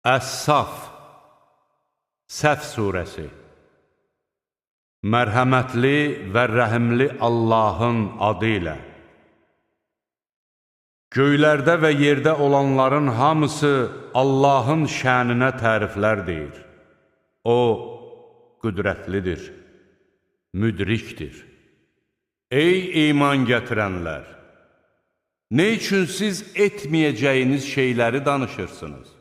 Əs-Saf Səf surəsi. Mərhəmətli və rəhimli Allahın adı ilə. Göylərdə və yerdə olanların hamısı Allahın şəninə təriflər deyir. O, qüdrətlidir, müdrikdir. Ey iman gətirənlər! Ne üçün siz etməyəcəyiniz şeyləri danışırsınız?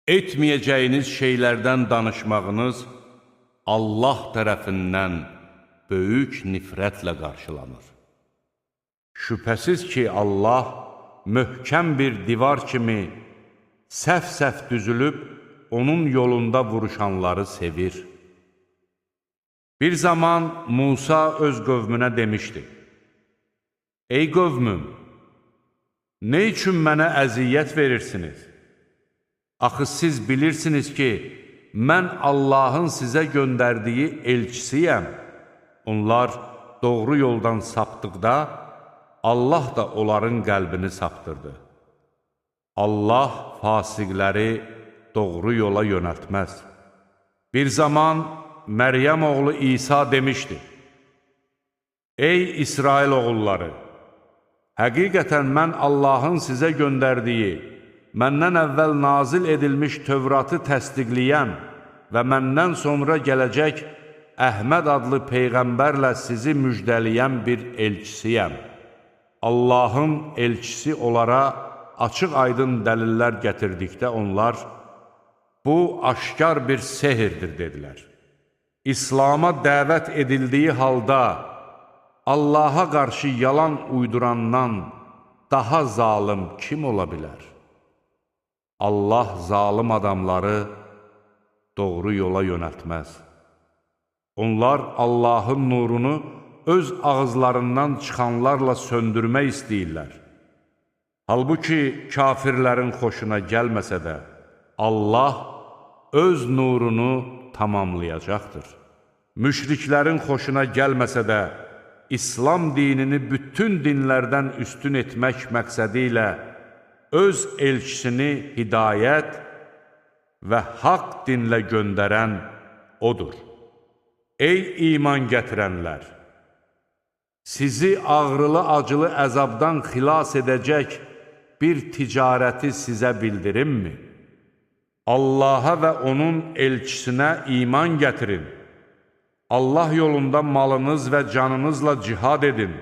Etməyəcəyiniz şeylərdən danışmağınız Allah tərəfindən böyük nifrətlə qarşılanır. Şübhəsiz ki, Allah möhkəm bir divar kimi səf-səf düzülüb, onun yolunda vuruşanları sevir. Bir zaman Musa öz qövmünə demişdi: Ey qövmüm, ne üçün mənə əziyyət verirsiniz? Axı siz bilirsiniz ki, mən Allahın sizə göndərdiyi elçisiyəm. Onlar doğru yoldan sapdıqda, Allah da onların qəlbini saptırdı. Allah fasiqləri doğru yola yönəltməz. Bir zaman Məryəm oğlu İsa demişdi: Ey İsrail oğulları! Həqiqətən mən Allahın sizə göndərdiyi, məndən əvvəl nazil edilmiş Tövratı təsdiqləyən və məndən sonra gələcək Əhməd adlı Peyğəmbərlə sizi müjdələyən bir elçisiyəm. Allahın elçisi onlara açıq-aydın dəlillər gətirdikdə onlar, bu aşkar bir sehirdir, dedilər. İslama dəvət edildiyi halda, Allaha qarşı yalan uydurandan daha zalım kim ola bilər? Allah zalım adamları doğru yola yönəltməz. Onlar Allahın nurunu öz ağızlarından çıxanlarla söndürmək istəyirlər. Halbuki kafirlərin xoşuna gəlməsə də, Allah öz nurunu tamamlayacaqdır. Müşriklərin xoşuna gəlməsə də, İslam dinini bütün dinlərdən üstün etmək məqsədi ilə öz elçisini hidayət və haqq dinlə göndərən odur. Ey iman gətirənlər! Sizi ağrılı-acılı əzabdan xilas edəcək bir ticarəti sizə bildirimmi? Allaha və onun elçisinə iman gətirin. Allah yolunda malınız və canınızla cihad edin.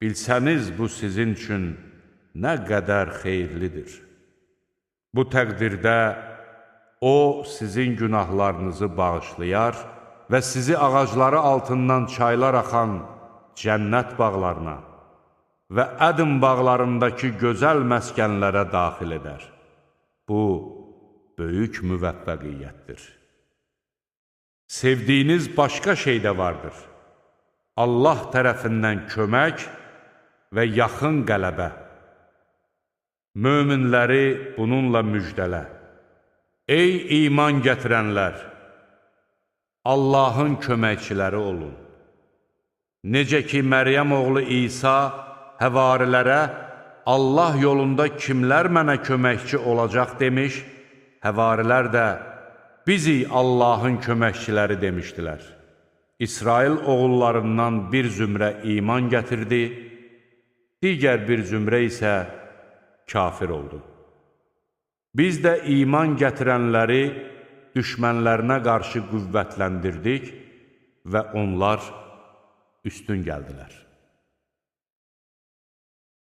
Bilsəniz bu sizin üçün nə qədər xeyirlidir. Bu təqdirdə O sizin günahlarınızı bağışlayar və sizi ağacları altından çaylar axan cənnət bağlarına və Ədm bağlarındakı gözəl məskənlərə daxil edər. Bu, böyük müvəffəqiyyətdir. Sevdiyiniz başqa şey də vardır. Allah tərəfindən kömək və yaxın qələbə. Möminləri bununla müjdələ. Ey iman gətirənlər! Allahın köməkçiləri olun. Necə ki, Məryəm oğlu İsa həvarilərə Allah yolunda kimlər mənə köməkçi olacaq demiş, həvarilər də bizi Allahın köməkçiləri demişdilər. İsrail oğullarından bir zümrə iman gətirdi, digər bir zümrə isə kafir oldu. Biz də iman gətirənləri düşmənlərinə qarşı qüvvətləndirdik və onlar üstün gəldilər.